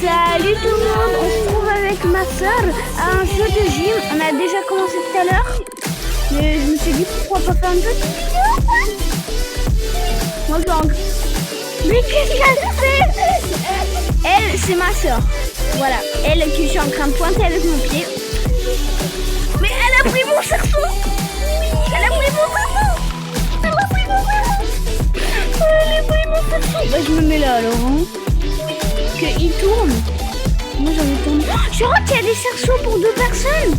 Salut tout le monde, on se trouve avec ma soeur à un jeu de gym. On a déjà commencé tout à l'heure, mais je me suis dit pourquoi pas faire une petite vidéo. Moi gang. Mais qu'est-ce qu'elle fait? Elle, c'est ma soeur. Voilà, elle que je suis en train de pointer avec mon pied. Mais elle a pris mon cerceau. Elle a pris mon cerceau. Elle a pris mon cerceau. Elle a pris mon cerceau. Bah je me mets là alors. Hein. Il tourne. Moi j'en ai tourné. Oh, je crois qu'il y a des cerceaux pour 2 personnes.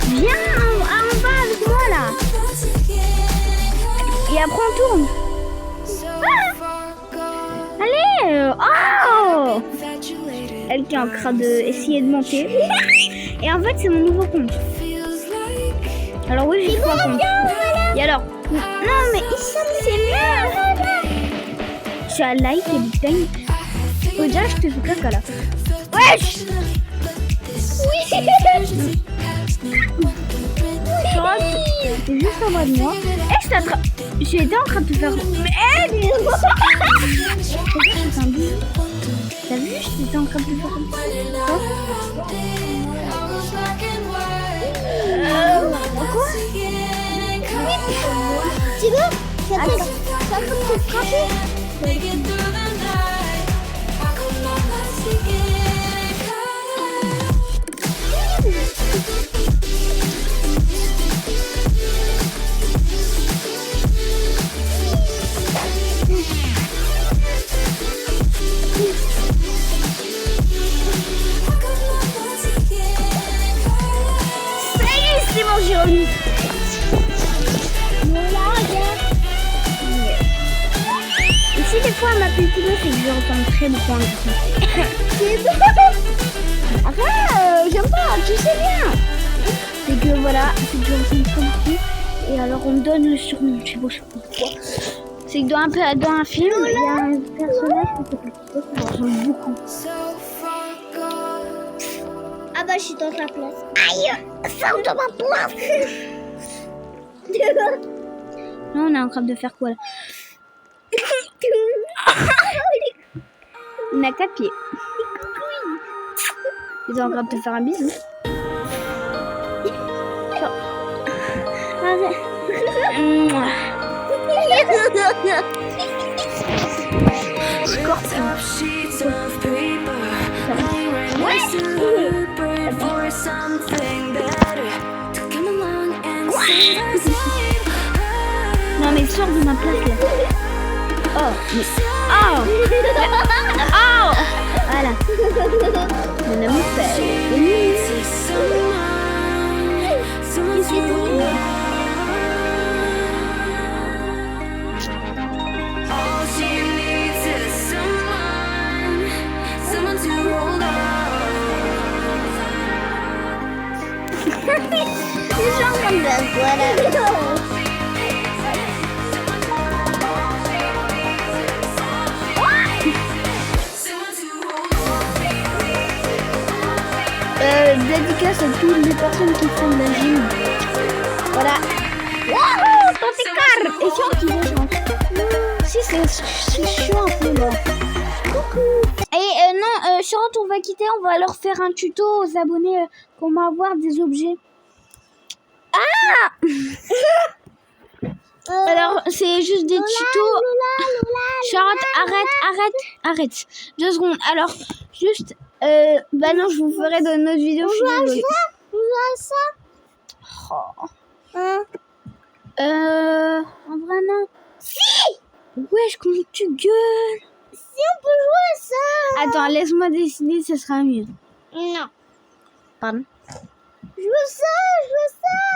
Viens en bas avec moi là. Et après on tourne. Ah allez. Oh. Elle qui est en train d'essayer de monter. Et en fait c'est mon nouveau compte. Alors oui j'ai 3 comptes. Et alors non mais ici c'est mieux. Je suis à like et Big Time. Oh, déjà, je te fais caca là. Wesh! Oui! T'es juste en bas de moi. Eh, je t'attrape. J'étais en train de te faire. Mais aide! T'as vu? J'étais en train de te faire comme ça. Quoi? Tu veux? Ça peut te frapper? C'est bon, j'ai remis. Ici, des fois, ma petite idée, c'est que j'entends très loin. Après, j'aime pas, tu sais bien. C'est que voilà, c'est que j'entends très beaucoup. Et alors, on me donne le surnom, je sais pas pourquoi. C'est que dans un film, il y a un personnage qui ressemble beaucoup. Ah bah, je suis dans ta place. Aïe, sors de ma place. Là, on est en train de faire quoi là? On a 4 pieds. Ils sont en train de te faire un bisou. Non mais sors de ma place là. Oh, mais... Oh. Oh. Voilà. Mon amour fait. Les gens comme ça, voilà. Dédicace à toutes les personnes qui font de la gym. Voilà. Wouhou, ton écart. Et si on qui veut, si c'est chiant un peu là. Et non, Charlotte, on va quitter, on va leur faire un tuto aux abonnés comment avoir des objets. Ah. Alors, c'est juste des tutos. Charlotte, arrête. 2 secondes. Alors, juste... bah non, je vous ferai dans une autre vidéo. On voit ça. Oh. En vrai non. Si. Wesh, comment tu gueules. Si on peut jouer à ça. Attends, laisse-moi décider, ça sera mieux. Non. Pardon. Je veux ça,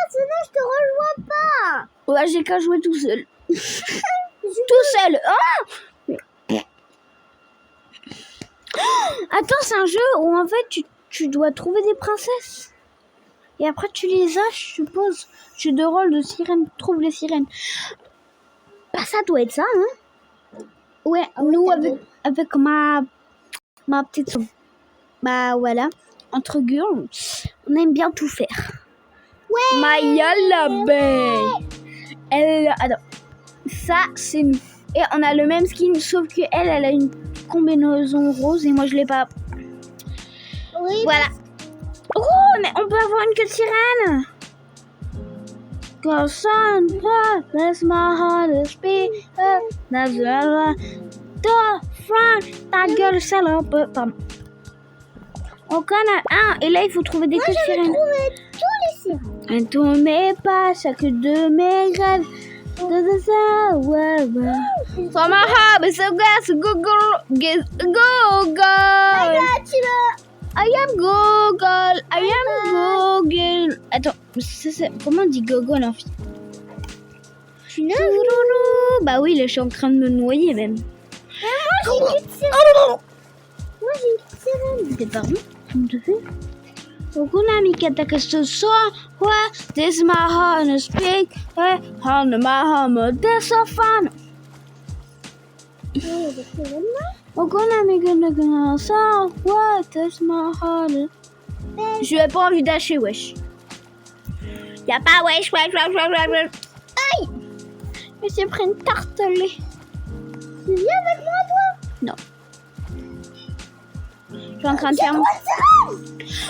sinon je te rejoins pas. Ouais, j'ai qu'à jouer tout seul. Tout seul. Oh. Attends, c'est un jeu où en fait tu dois trouver des princesses. Et après tu les as, je suppose. Jeu de rôle de sirène, trouve les sirènes. Bah ça doit être ça, hein. Ouais, nous avec ma petite soeur. Bah voilà, entre girls, on aime bien tout faire. Ouais. Maya l'abeille. Elle, attends, ça c'est nous. Et on a le même skin, sauf que elle a une combinaison rose et moi je l'ai pas. Oui. Voilà. Oh, mais on peut avoir une queue de sirène. Cause bless my heart speak. Ta gueule salope. Pardon. On connaît un et là il faut trouver des queues de sirène. Moi j'avais trouvé tous les sirènes. Et tous mes pas, chaque de mes rêves. For my heart is so gas, Google, Google. I am Google, I am Google. Attends, comment on dit Google en fait? Bah oui, là je suis en train de me noyer même. Moi j'ai une sirène. Moi j'ai une sirène. C'est pardon? Comment tu fais? Kuna mikata kasto so wa this my heart speak on my home this so fun. Kuna mikata so wa this my heart. Je n'ai pas envie d'acheter wesh. Y'a pas wesh. Aïe. Mais c'est pris une tartelée. Tu viens avec moi toi? Non. Je suis en train de faire.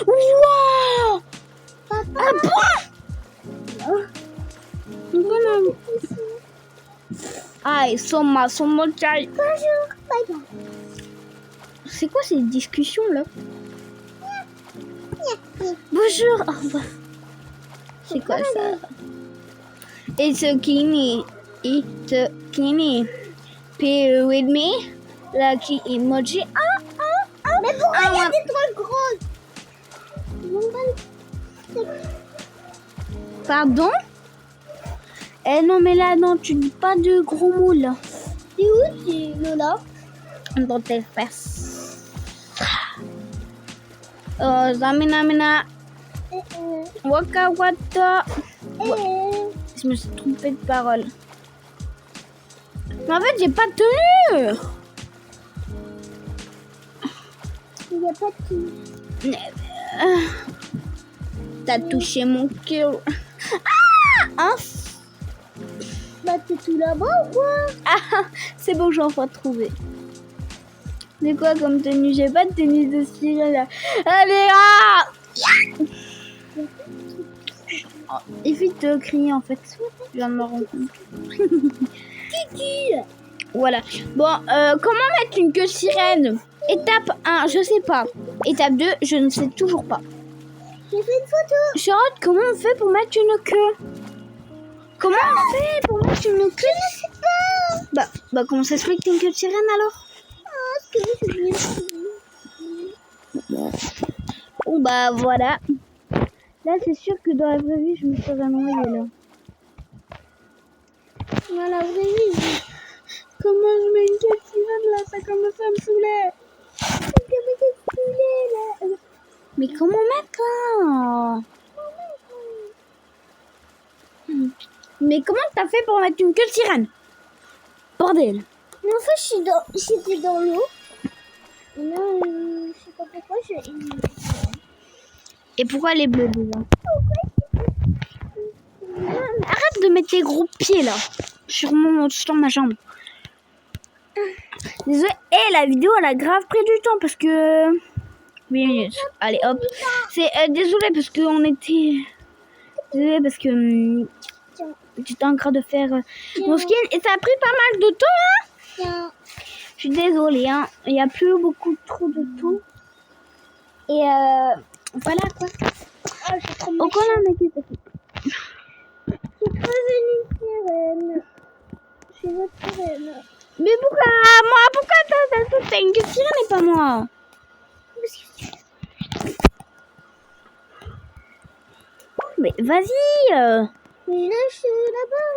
Wow! Un point! Ah, ils sont mochai. Bonjour, bye bye. C'est quoi ces discussions là? Bonjour, au revoir. C'est quoi ça? It's a kini. It's a kini. Play with me. Lucky emoji. Mais pourquoi il y a des trucs grosses? Pardon? Eh non mais là non, tu dis pas de gros mots là. C'est où tu Lola? Dans tes fesses. Oh Zamina. Waka wata. Je me suis trompée de parole. Mais en fait j'ai pas tenu. Il n'y a pas de tout. T'as touché mon cœur. Ah! Bah t'es tout là-bas ou quoi? Ah, c'est bon, j'en vais trouver. C'est quoi comme tenue? J'ai pas de tenue de sirène là. Allez, ah! Oh, évite de crier en fait. Je viens de me rendre compte. Kiki! Voilà. Bon, comment mettre une queue de sirène? Étape 1, je sais pas. Étape 2, je ne sais toujours pas. J'ai fait une photo. Charlotte, comment on fait pour mettre une queue? Comment on fait pour mettre une queue? Je ne sais pas. Bah comment ça se fait que t'as une queue de sirène alors? Ah, ce que je bien. Oh bah voilà. Là c'est sûr que dans la vraie vie je me serais noyée là. Dans la vraie vie, Comment je mets une queue de sirène là? Ça commence à me saouler. Mais comment mettre là? Mais comment t'as fait pour mettre une queue de sirène? Bordel. Mais en fait, j'étais dans l'eau. Et là, je sais pas pourquoi j'ai une... Et pourquoi les bleus déjà? Arrête de mettre tes gros pieds là sur ma jambe. Désolé. Et la vidéo elle a grave pris du temps parce que 8 minutes. Allez hop. C'est désolé parce que on était. Désolé parce que j'étais en train de faire mon skin et ça a pris pas mal de temps. Tiens. Je suis désolée. Hein. Il n'y a plus beaucoup trop de temps. Et voilà quoi. Oh, je suis trop Donc on a un équipe. J'ai crevé une sirène. Je suis votre sirène. Mais pourquoi moi? Pourquoi t'as une queue de sirène et pas moi? Mais vas-y. Mais là, je suis là-bas.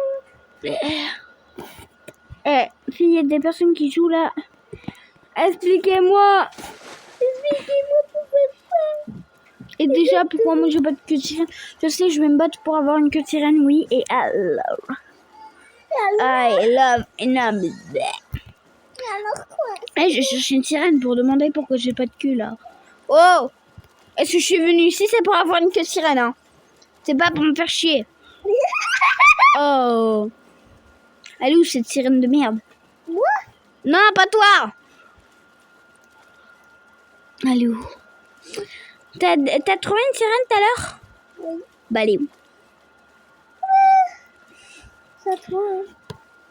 Eh, s'il y a des personnes qui jouent là, expliquez-moi. Expliquez-moi pourquoi ça. Et déjà, pourquoi moi j'ai pas de queue de sirène? Je sais, je vais me battre pour avoir une queue de sirène, oui. Et alors I love Alors quoi? Eh, je cherche une sirène pour demander pourquoi j'ai pas de queue là. Oh! Est-ce que je suis venue ici, c'est pour avoir une queue de sirène, hein? C'est pas pour me faire chier. Oh! Elle est où cette sirène de merde? Moi? Non, pas toi! Elle est où? T'as trouvé une sirène tout à l'heure? Oui. Bah elle est où? Ça toi, hein.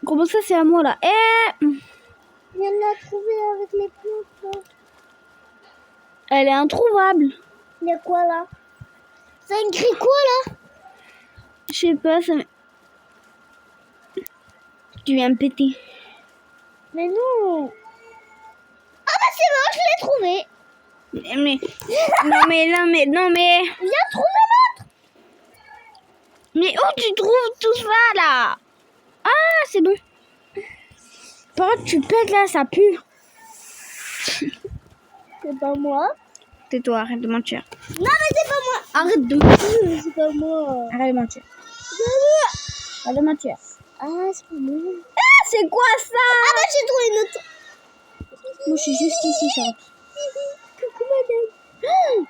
Comment ça c'est à moi là? Je viens de la trouver avec les plantes. Là. Elle est introuvable. Il y a quoi là? Ça écrit quoi là? Je sais pas, ça me... Tu viens me péter. Mais non. Ah bah c'est bon, je l'ai trouvé. Mais... non mais... Viens trouver l'autre. Mais où tu trouves tout ça là? Ah c'est bon. Par contre tu pètes là, ça pue. C'est pas moi. Tais-toi, arrête de mentir. Non mais c'est pas moi. Arrête de mentir. C'est pas moi. Arrête de mentir. Arrête de mentir. Ah c'est pas moi. Ah c'est quoi ça? Ah bah j'ai trouvé une autre. Moi je suis juste ici, Charlotte. Coucou madame.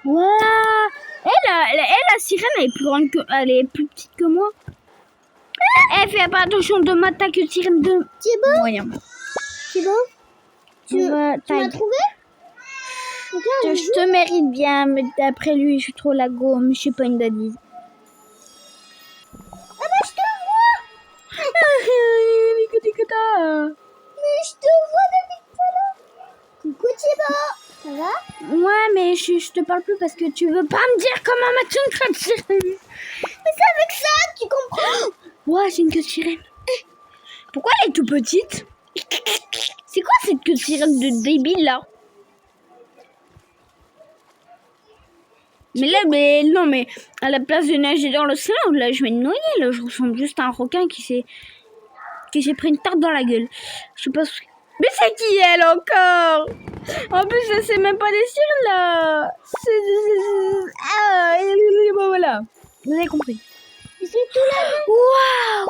Waouh! La sirène, elle est plus grande que, elle est plus petite que moi. Elle fais pas attention de m'attaquer sirène de C'est bon? moyen. C'est bon? Tu m'as trouvé? Regarde, Je te mérite bien, mais d'après lui, je suis trop la gomme, je suis pas une dadise. Ah bah je te vois. Mais je te vois depuis tout à l'heure. Coucou Thibaut. Ça va? Ouais, mais je te parle plus parce que tu veux pas me dire comment mettre une queue de sirène. Mais c'est avec ça, tu comprends? Ouais, c'est une queue de sirène. Pourquoi elle est toute petite? C'est quoi cette queue de sirène de débile là? Mais là, non, mais à la place de nager dans l'océan, là, je vais me noyer. Là, je ressemble juste à un requin qui s'est pris une tarte dans la gueule. Je sais pas. Mais c'est qui elle encore? En plus, je sais même pas des sirènes là. Ah, voilà. Vous avez compris. C'est tout là. Waouh!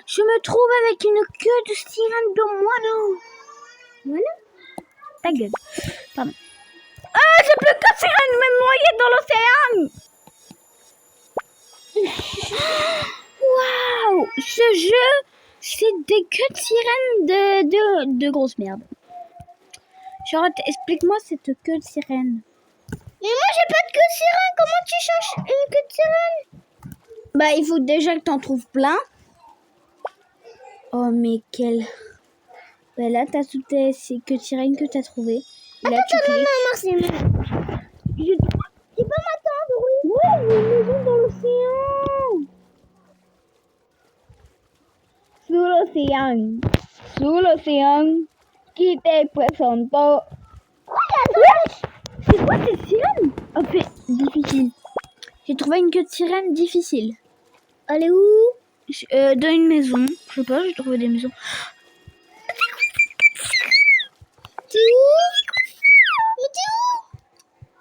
Je me trouve avec une queue de sirène de moineau. Voilà. Ta gueule. Pardon. Ah, j'ai plus que sirène, même noyée dans l'océan. Waouh! Ce jeu, c'est des queues de sirène de grosses merdes. Charlotte, explique-moi cette queue de sirène. Mais moi j'ai pas de queue de sirène. Comment tu cherches une queue de sirène? Bah, il faut déjà que t'en trouves plein. Oh, mais quelle... Bah là, t'as toutes ces queues de sirène que t'as trouvées. Et là, tu cliques. Non, merci. Tu peux m'attendre, oui? Ouais, il y a une maison dans l'océan. Sous l'océan, qui te présente. C'est quoi cette sirène? Oh, c'est difficile. J'ai trouvé une queue de sirène difficile. Elle est où? Dans une maison. Je sais pas, j'ai trouvé des maisons. T'es où? Mais t'es où?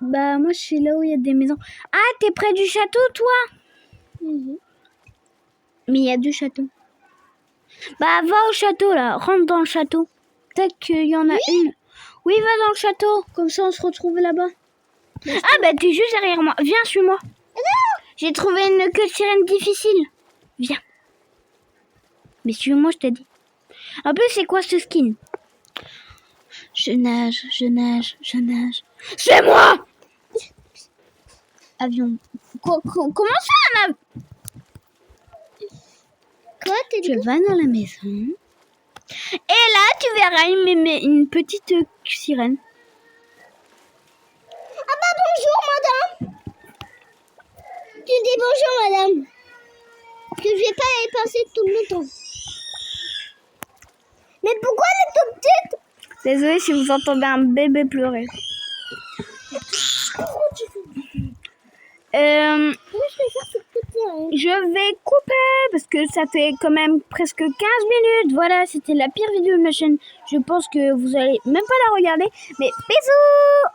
Bah, moi, je suis là où il y a des maisons. Ah, t'es près du château, toi? Mais il y a 2 châteaux. Bah, va au château, là. Rentre dans le château. Peut-être qu'il y en a une. Oui, va dans le château. Comme ça, on se retrouve là-bas. Ah, bah, t'es juste derrière moi. Viens, suis-moi. J'ai trouvé une queue de sirène difficile. Viens. Mais suis-moi, je t'ai dit. En plus, c'est quoi ce skin? Je nage, je nage, je nage. C'est moi! Avion. Comment ça, un avion? Quoi? T'es Tu vas dans la maison. Et là, tu verras une petite sirène. Ah bah bonjour madame. Tu dis bonjour madame. Que je vais pas y passer tout le temps. Mais pourquoi elle est toute petite? Désolée si vous entendez un bébé pleurer. Comment je peux faire cette petite sirène? Je vais couper parce que ça fait quand même presque 15 minutes. Voilà, c'était la pire vidéo de ma chaîne. Je pense que vous allez même pas la regarder. Mais bisous!